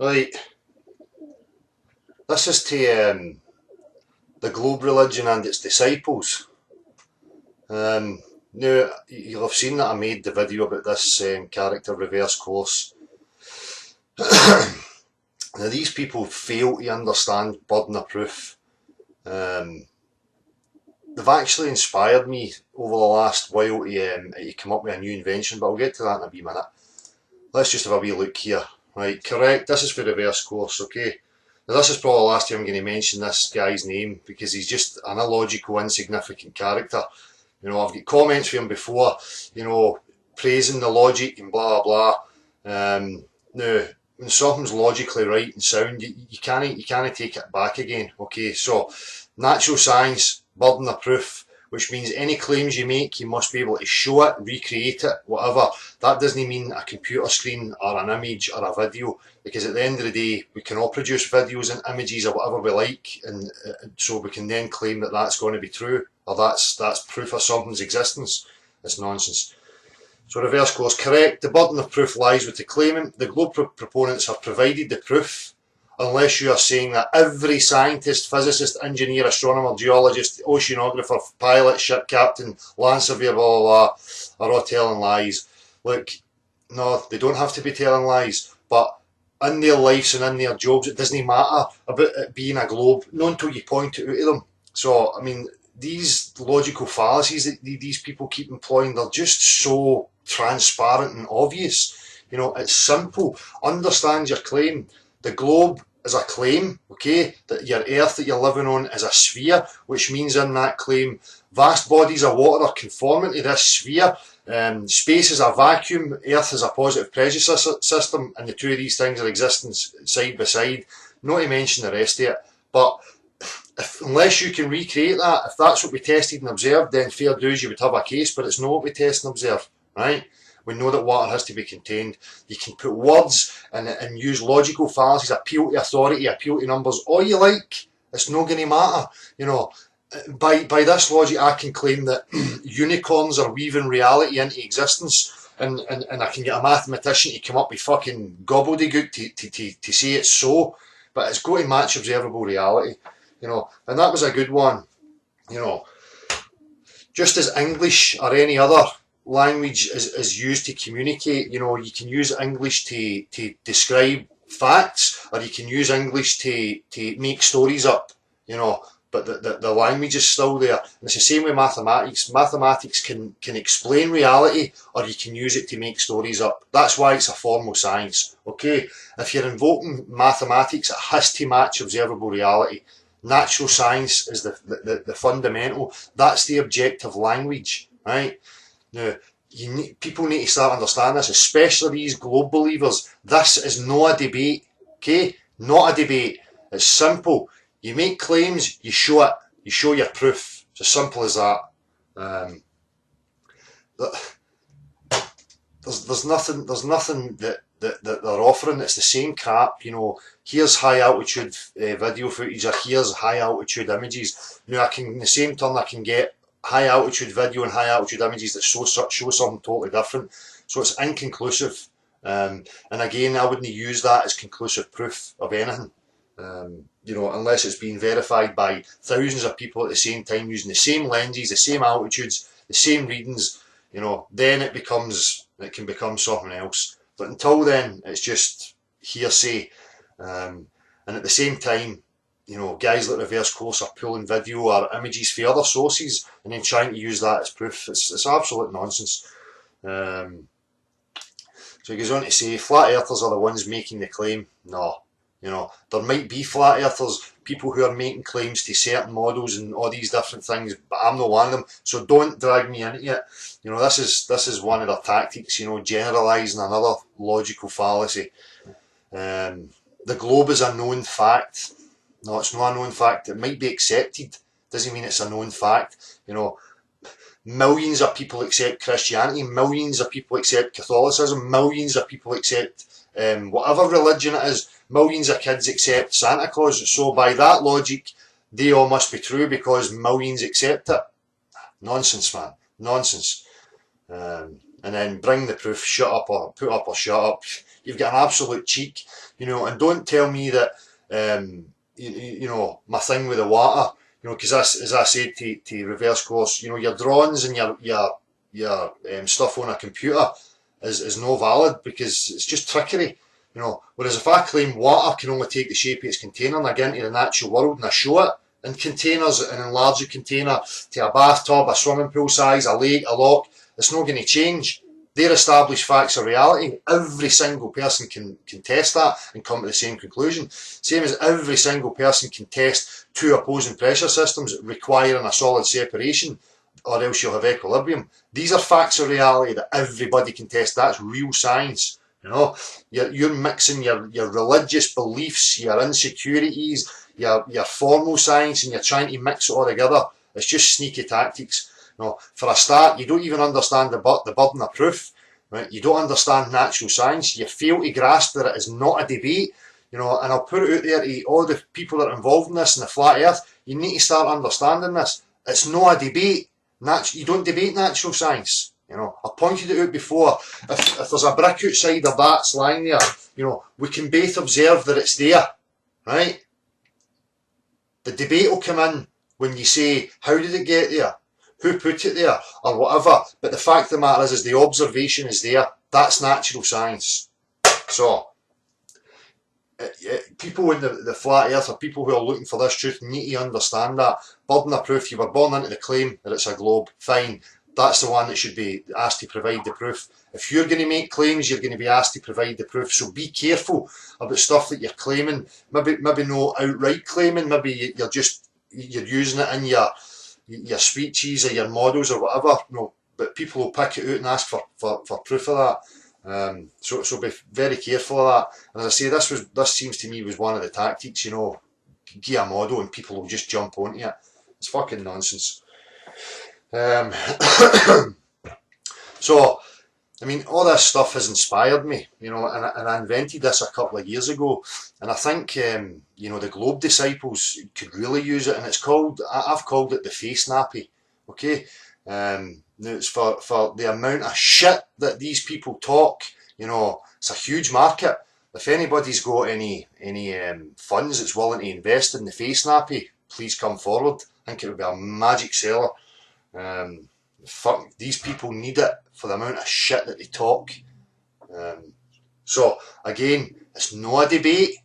Right, this is to the Globe religion and its disciples. Now, you'll have seen that I made the video about this character reverse course. Now, these people fail to understand burden of proof. They've actually inspired me over the last while to come up with a new invention, but I'll get to that in a wee minute. Let's just have a wee look here. Right, correct, this is for reverse course, okay. Now this is probably the last time I'm going to mention this guy's name because he's just an illogical, insignificant character. You know, I've got comments from him before, you know, praising the logic and blah blah blah. Now, when something's logically right and sound, you can't take it back again. Okay, so natural science, burden of proof, which means any claims you make, you must be able to show it, recreate it, whatever. That doesn't mean a computer screen or an image or a video, because at the end of the day, we can all produce videos and images or whatever we like, and so we can then claim that that's going to be true, or that's proof of something's existence. It's nonsense. So reverse course, correct. The burden of proof lies with the claimant. The Globe proponents have provided the proof, unless you are saying that every scientist, physicist, engineer, astronomer, geologist, oceanographer, pilot, ship captain, land surveyor, blah, blah, blah, are all telling lies. Look, no, they don't have to be telling lies, but in their lives and in their jobs, it doesn't matter about it being a globe, not until you point it out to them. So, I mean, these logical fallacies that these people keep employing, they're just so transparent and obvious. You know, it's simple. Understand your claim. The globe is a claim, okay, that your earth that you're living on is a sphere, which means in that claim vast bodies of water are conforming to this sphere. Space is a vacuum, earth is a positive pressure system, and the two of these things are existing side by side, not to mention the rest of it. But unless you can recreate that, if that's what we tested and observed, then fair dues, you would have a case, but it's not what we test and observe, right? We know that water has to be contained. You can put words and use logical fallacies, appeal to authority, appeal to numbers, all you like. It's not going to matter. You know, by this logic, I can claim that unicorns are weaving reality into existence, and I can get a mathematician to come up with fucking gobbledygook to say it's so, but it's got to match observable reality. You know, and that was a good one. You know, just as English or any other language is used to communicate, you know, you can use English to describe facts, or you can use English to make stories up, you know, but the language is still there. And it's the same with mathematics. Mathematics can explain reality, or you can use it to make stories up. That's why it's a formal science, okay? If you're invoking mathematics, it has to match observable reality. Natural science is the fundamental. That's the objective language, right? Now, people need to start understanding this, especially these globe believers. This is not a debate, okay? Not a debate. It's simple. You make claims, you show it, you show your proof. It's as simple as that. There's nothing that they're offering. It's the same crap, you know. Here's high altitude video footage, or here's high altitude images. You know, in the same turn, I can get high altitude video and high altitude images that show something totally different. So it's inconclusive. And again, I wouldn't use that as conclusive proof of anything. You know, unless it's been verified by thousands of people at the same time using the same lenses, the same altitudes, the same readings, you know, then it can become something else. But until then, it's just hearsay. And at the same time, you know, guys like Reverse Course are pulling video or images from other sources and then trying to use that as proof. It's absolute nonsense. So he goes on to say, flat earthers are the ones making the claim. No. You know, there might be flat earthers, people who are making claims to certain models and all these different things, but I'm not one of them, so don't drag me into it. You know, this is one of their tactics, you know, generalising another logical fallacy. The globe is a known fact. No, it's not a known fact. It might be accepted. Doesn't mean it's a known fact. You know, millions of people accept Christianity, millions of people accept Catholicism, millions of people accept whatever religion it is. Millions of kids accept Santa Claus, so by that logic, they all must be true because millions accept it. Nonsense, man. Nonsense. And then bring the proof, shut up or put up or shut up. you've got an absolute cheek, you know. And don't tell me that, you know, my thing with the water, you know, because as I said to Reverse Course, you know, your drawings and your stuff on a computer is no valid, because it's just trickery. You know, whereas if I claim water can only take the shape of its container, and I get into the natural world and I show it in containers, and enlarge a container to a bathtub, a swimming pool size, a lake, a lock, it's not going to change. They're established facts of reality. Every single person can test that and come to the same conclusion. Same as every single person can test two opposing pressure systems requiring a solid separation, or else you'll have equilibrium. These are facts of reality that everybody can test. That's real science. You know, you're mixing your religious beliefs, your insecurities, your formal science, and you're trying to mix it all together. It's just sneaky tactics. You know, for a start, you don't even understand the burden of proof. Right? You don't understand natural science. You fail to grasp that it is not a debate. You know, and I'll put it out there to all the people that are involved in this in the flat earth. You need to start understanding this. It's not a debate. You don't debate natural science. You know, I pointed it out before. If there's a brick outside of that's lying there, you know, we can both observe that it's there, right? The debate will come in when you say, how did it get there? Who put it there? Or whatever. But the fact of the matter is the observation is there. That's natural science. So, people in the flat earth, or people who are looking for this truth, need to understand that. Burden of proof, you were born into the claim that it's a globe, fine. That's the one that should be asked to provide the proof. If you're going to make claims, you're going to be asked to provide the proof. So be careful about stuff that you're claiming. Maybe no outright claiming. Maybe you're using it in your speeches or your models or whatever. No, but people will pick it out and ask for proof of that. So be very careful of that. And as I say, this seems to me was one of the tactics. You know, give a model and people will just jump onto it. It's fucking nonsense. So, I mean, all this stuff has inspired me, you know, and I invented this a couple of years ago, and I think, you know, the Globe Disciples could really use it, and I've called it the face nappy, okay? It's for the amount of shit that these people talk, you know, it's a huge market. If anybody's got any funds that's willing to invest in the face nappy, please come forward. I think it would be a magic seller. Fuck, these people need it for the amount of shit that they talk. So again, it's not a debate.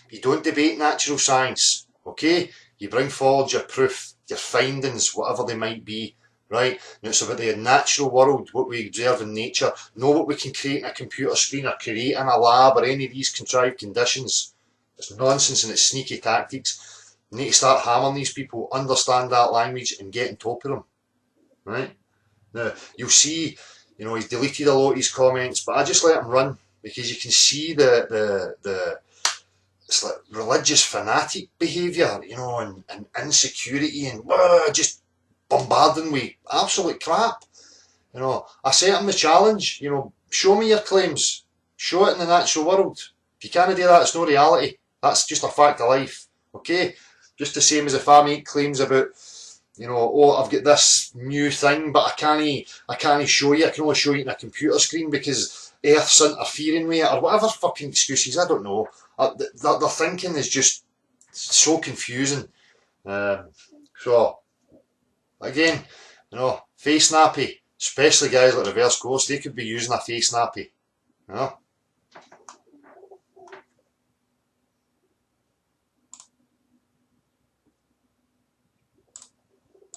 You don't debate natural science, okay? You bring forward your proof, your findings, whatever they might be, right? Now it's about the natural world, what we observe in nature, know what we can create in a computer screen or create in a lab or any of these contrived conditions. It's nonsense and it's sneaky tactics. You need to start hammering these people, understand that language and get on top of them. Right? Now, you'll see, you know, he's deleted a lot of his comments, but I just let him run, because you can see it's like religious fanatic behaviour, you know, and insecurity and just bombarding with absolute crap. You know, I set him the challenge, you know, show me your claims, show it in the natural world. If you can't do that, it's no reality. That's just a fact of life, okay? Just the same as if I make claims about, you know, oh, I've got this new thing, but I can't show you. I can only show you in a computer screen because Earth's interfering with it, or whatever fucking excuses. I don't know. Their thinking is just so confusing. So, again, you know, face nappy, especially guys like Reverse Course, they could be using a face nappy. You know.